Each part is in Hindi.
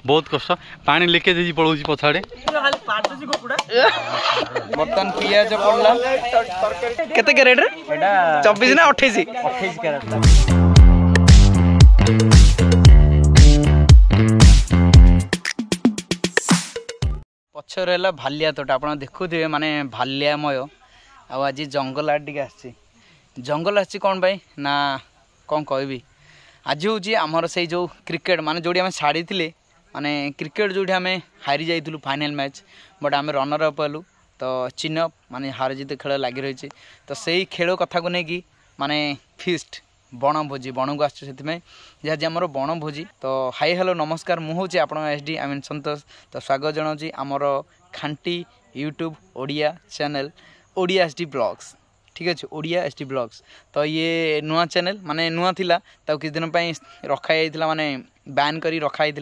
बहुत कष्ट पानी लिकेज पड़ोसी पछाड़े बर्तन पियाज पड़ला केते के रेट रे 24 ना 28 कैरेट पछर है भालिया तोटा आप देखुए माने भालियामय आज जंगल आड़ टे आसी जंगल आसी कौन भाई ना कौन कहबी आज हूँ आमर से जो क्रिकेट माने जोड़ी आम छाड़ी थे माने क्रिकेट जो आम हारी जाइलु फाइनल मैच बट आम रनर अप हेलु तो चिन अप माने हार जीत खेल लगी रही तो सही खेल कथा को लेकिन माने फिस्ट बनभोजी बन को आस आमर बनभोजी तो हाई हेलो नमस्कार मुझे आप एसडी आई मीन संतोष तो स्वागत जनाऊँ आमर खांटी YouTube Odia channel Odia SD blogs ठीक अच्छे ओडिया एसडी ब्लॉग्स तो ये नुआ चैनल माने नुआ थिला तो किछ दिन रखाई माने बैन करी रखाई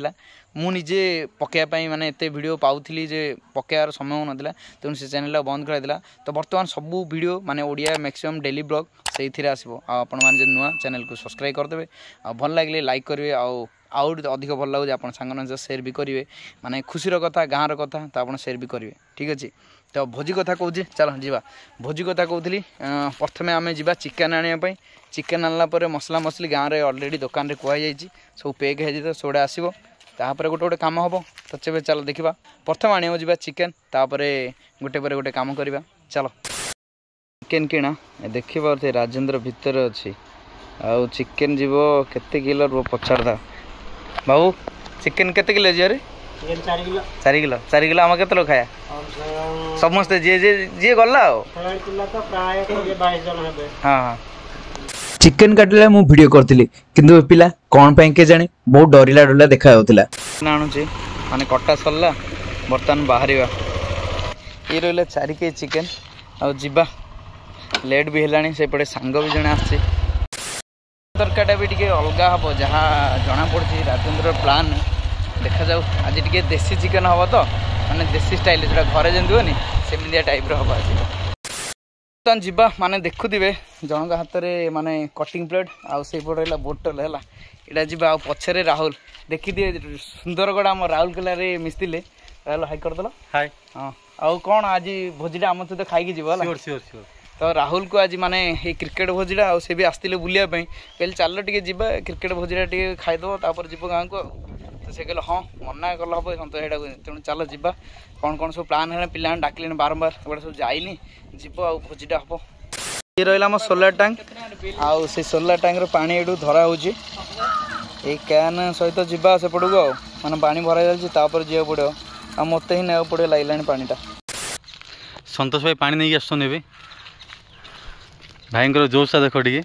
मु निजे पकेयापाई माने एते वीडियो पाउथली जे पकेयार समय हो नथिला तेणु से चैनल बंद कराइला तो बर्तमान सबू वीडियो माने ओडिया मैक्सिमम डेली ब्लॉग से आसो आपण माने नुआ चैनल को सब्सक्राइब करदेवे आ भल लागले लाइक करेंगे आउ अधिक भल लगे आप सांग सेयर भी करेंगे माने खुशीर कथा गाँव कथा तो आप सेयर भी करेंगे ठीक अच्छे तो भोजी कथा कहूँ चलो जीवा भोजी कथा कहूली प्रथमे आम जा चिकेन आने चिकेन आनला मसला मसली गाँव में अलरेडी दुकान में कहुई सब पैक हो सोडा आसो तापर गोटे गोटे कम हम तो चलो चलो देखा प्रथम आने जा चिकेन तापर गोटे पर गोटे कम करवा चलो चिकेन किणा देख पारे राजेन्द्र भितर अच्छी आउ चिकेन जीव केते किलो पचारदा बाबू चिकेन केते किलो जी 4 किलो आम के लोग खाया समस्ते जी जी जी गला हाँ चिकेन काटिला मु वीडियो करथिली किंतु पिला कोन पय के जाने बहुत डरिला डरिला देखा होतिला नाणुची माने कट्टा सरला बर्तन बाहरिवा ये रहले 4 के चिकेन आ जिबा लेट भी हेलानी से पड़े सांग भी जने आछि तरकाटा भी टिके अलगा हबो जहा जना पड़छि राजेंद्र प्लान देखा जाऊ आज टिके देसी चिकेन हबो तो माने देसी स्टाइल जोड़ा घरे जेंदु होनी सेमिलिया टाइप रो हबो आज जीवा माने देखुवे जनक हाथ में माने कटिंग प्लेट आउट रहा बोटल है यहाँ जी पछरे राहुल देखी दिए सुंदरगढ़ आम राउरकेला मिसते राहुल हाई करदेल हाय हाँ आउ कौन आज भोजीटा आम सहित खाई जीव तो राहुल को आज माने ये क्रिकेट भोजीटा से भी आसते बुलायापी कहले चल टे जा क्रिकेट भोजीटा टे खाईदेव तापर जीव गाँव को तो से कहले हाँ मना कल हम सन्तोष यहाँ तेणु चल जा कौन कौन सब प्लान है पिला डाकिले बारंबार एबार सब जाइनी जीव आ भोजीटा हम ये रहा आम सोलार टैंक आउ से सोलार टैंक पानी एडू धरा हो कैन सहित जीवा सेपट को मैंने पानी भरा जापर जा पड़ो आ मत ही ना पड़े लगे पानीटा संतोष भाई पानी नहीं आसुन भाई जोशा देख टे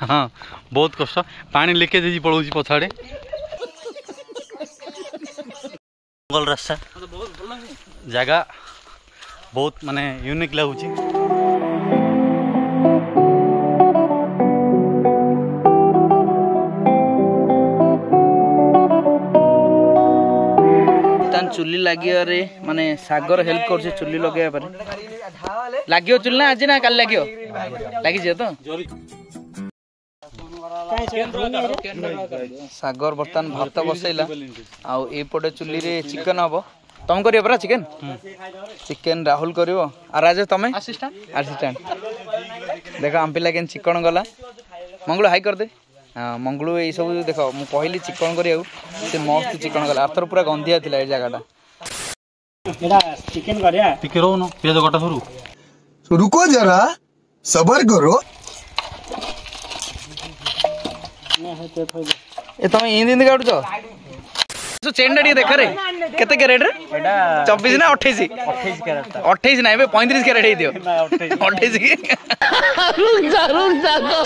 हाँ बहुत कष्ट पानी लिकेज पड़ोसी पछाड़े जंगल रास्ता जगह बहुत माने यूनिक लगुच चुली लगे माने सागर हेल्प कर चुली लगे लगे चुली ना आज ना कल लगे लगी तो सागर बर्तमान भात बसैला आउटे चुली रे चिकेन हम तुम कर परा चिकेन चिकेन राहुल कर राज तुम असिस्टेंट देख आम पिला के चिकन गला मंगल हाई करदे हाँ मंगलू ये सब देख मुझे कहली चिकन कर मस्त चिकन गला आथर पूरा गंधिया था ये जगह रुको जरा सबर करो ए तुम इंदी काटुच चेन टा देख रे केते कैरेट रे 24 ना 28 28 ना 35 कैरेट दियो 28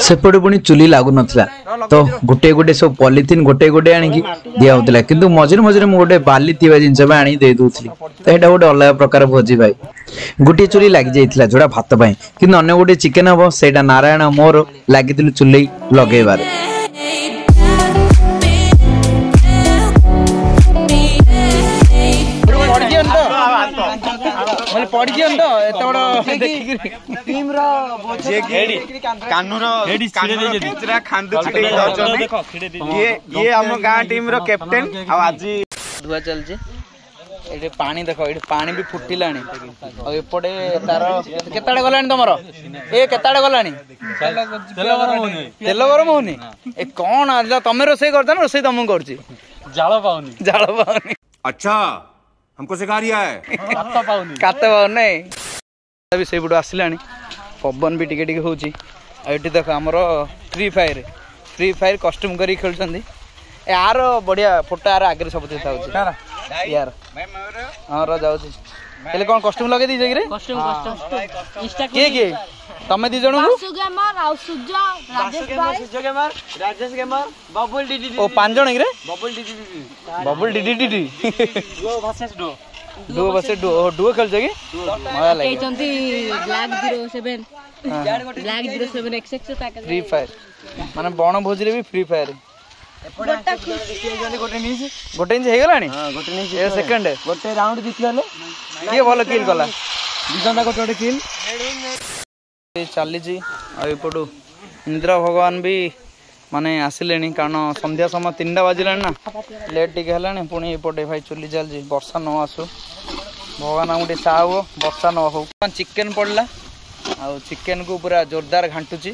सेपटे पुणी चुली लागू नथिला तो गोटे गोटे सब पॉलिथिन गोटे गोटे आनी दिया होतला किंतु मझिर मझिर मु गोटे बाली थिबा जिंस बा आनी दे दोथली तो एटा गोटे अलग प्रकार भोजी भाई गोटे चुली लाग जाइथिला जोड़ा भात पई किंतु अन्य गोटे चिकेन हबो सेटा नारायण मोर लागिथिलु चुली लगेबार पड़ी तो एत बड़ टीम रो ये हम गाँ टीम रो कैप्टन आज धुआ चलছে एठी पानी देखो एठी पानी भी फुटिलानी और एपटे तार केताडे गलानी तमरो ए केताडे गलानी तेल गरम होनी ए कोन आज तमे रोसई करता ना रोसई तमु करछि जाळ पाउनी अच्छा हमको सिखा रिया है कात पाउनी अभी से बुडो आसिलानी पवन भी टिके टिके होउछि एठी देखो हमरो फ्री फायर कस्टम करी खेलछंदी यार बढ़िया फोटो यार आगे सब देता होछि यार हां र जाउछि हेले कोन कस्टम लगे दी जगरे कस्टम के तमे दी जणो बासु गेमर आ सुजो राजेश गेमर बबल डीडी ओ पांच जण रे बबल डीडी डो वर्सेस डो खेल जगे मजा लागे केचंती ब्लैक 07 XX फ्री फायर माने बण भोज रे भी फ्री फायर गोटे इंच हे गलानी हां गोटे इंच ए सेकंड गोटे राउंड जितिले के भलो किल कला दिजंदा गोटे किल चली जी आ एपटू इंद्र भगवान भी माने आसिलेनी कारण संध्या समय 3टा बाजिलानी ना लेट टिके हलानी पुणी एपटे भाई चुली चलजी वर्षा न आसु भगवान आमटे साहब वर्षा न हो चिकेन पड़ला आ चिकेन को पूरा जोरदार घांटुची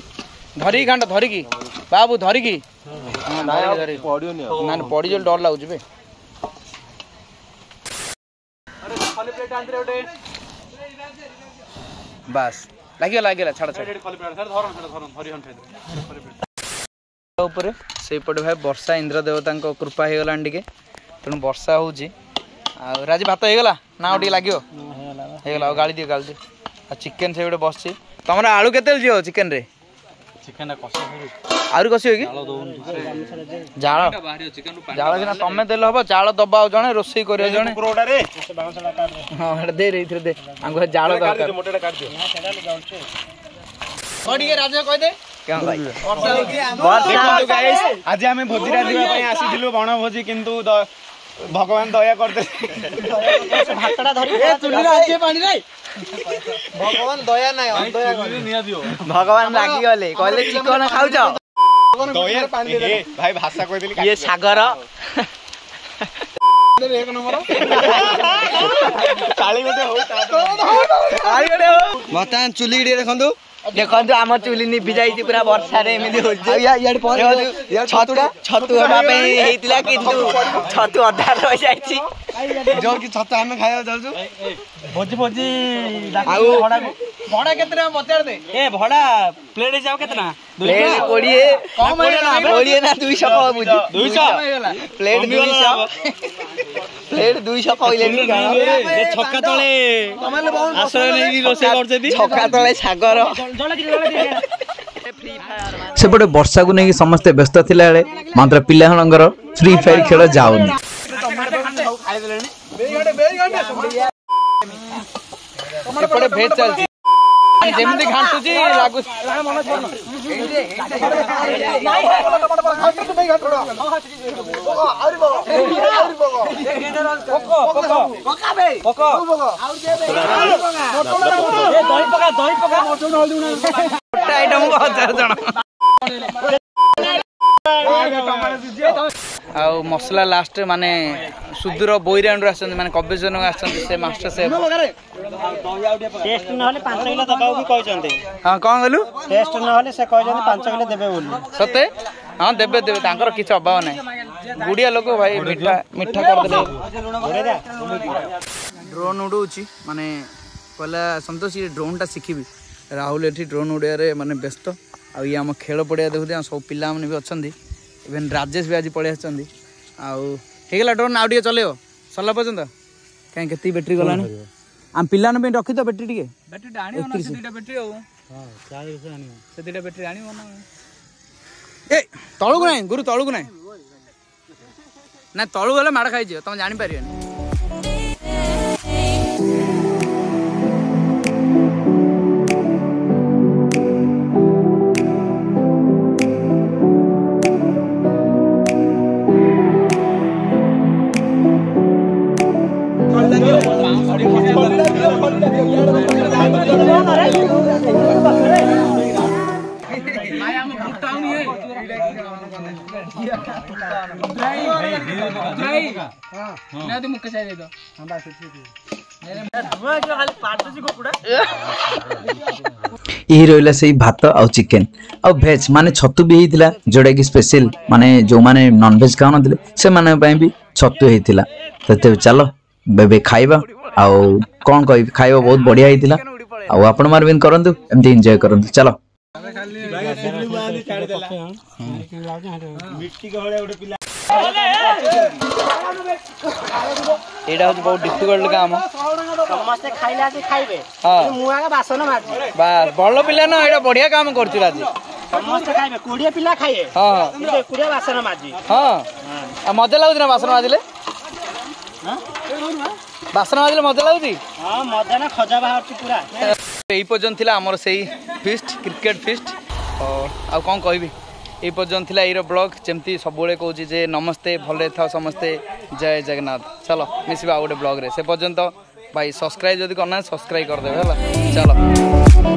धरी घांट धरिकी बाबू धरिकी पड़ी जो डर लगुच बस लगे छाड़ से भाई वर्षा इंद्र देवता कृपा हो गला टे तेणु वर्षा हो राजी भात होगा ना टे लगे गाड़ी दियो चिकेन से बस तुम आलू के चिकेन रे आउरी कसी हो कि जाल सिना तमें देल हम जाल दबा जड़े रोसई कर जड़े हाँ दे दे जाल राजा कह दे आज आम भोजीरा आसी बण भोजी किंतु भगवान दया करते भगवान दया ना भगवान लागी गले कहले चिकन खाउछ भाई भाषा कह देली ये सागर एक नंबर काली गोटे हो बर्तमान चुली देखंतु देखंतु आम चुली निभि जाई पूरा वर्षा रे एमिति होछि छतु किंतु छतु अधा रह जाइछि जो कि छतु हमें खाया जाउछु भोजी भड़ा केतना बचार दे ए भड़ा प्लेट जाओ केतना प्लेट 20 कम ना 200 कह बुझी 200 प्लेट 200 प्लेट 200 कहले छक्का तळे आश्रय नै रोसे करछथि छक्का तळे सागर सेपटे वर्षा को नहीं समस्ते व्यस्त थिला बेले मात्र पिलाहणंगर फ्री फायर खेल जाउनी एपटे भेज चलछि जेमति घांटुची लागु आइटम को 1000 जण आ मसला लास्ट माने सुदूर बोईराउंड आछन माने कबेजन आछन से मास्टर से टेस्ट न होले 5 किलो दबाउ भी कहचंते हां कोन गलु टेस्ट न होले से कहचंते 5 किलो देबे बोली सते हां देबे तांकर किछ अभाव नै गुडिया लोक भाई मिठा कर देले ड्रोन उडौची माने कहला संतोष ये ड्रोन टा सिखिबी राहुल एठी ड्रोन उड़िया रे माने व्यस्त आ ये हम खेल पड़िया देखुते सब पिला माने भी अछंदी इवन राजेश भी आज पड़े आछंदी आगला ड्रोन आउ टे चलो सरला पर्यंत कहीं केती बैटरी गलानी आम पिला पे रखी तो बैटरी टे बैटरी आनी बैटरी से दुटा बैटरी आनी ए तळु को नहीं गुरु तळु को नहीं ना तळु गले माड़ खाई तुम जानी पारियनी यही रहा से भात आउ चिकेन आउ भेज माने छतु भी होता जोटा कि स्पेशल माने जो माने नॉन भेज खाऊ ना से माने भी छतु होता तो चलो बेबे खाइबा आउ कौन कह खाइबा बहुत बढ़िया होता आउ आपण मार भी करंतु एमती एंजॉय करंतु चलो एटा हूँ बहुत डिफिकल्ट काम समस्ते खाइले आज खाइबे मु आगे बासन मारजी बस बड़ पिला ना एटा बढ़िया काम करछु आज समस्ते खाइबे 20 पिला खाइए हां 20 बासन मारजी हां मजा लागु ना बासन माजिले बासन माजिले मजा लागु हां मजा ना खजा बाहर पूरा एई पर्यंत थिला हमर सेही फिस्ट क्रिकेट फिस्ट आ कौन कहबी ये पर्यंत थिला एरो ब्लॉग जमती सब कहूँ जे नमस्ते भले था समस्ते जय जगन्नाथ चलो मिसवा गोटे ब्लॉग रे से पर्यंत भाई सब्सक्राइब जदि करना सब्सक्राइब करदे चलो।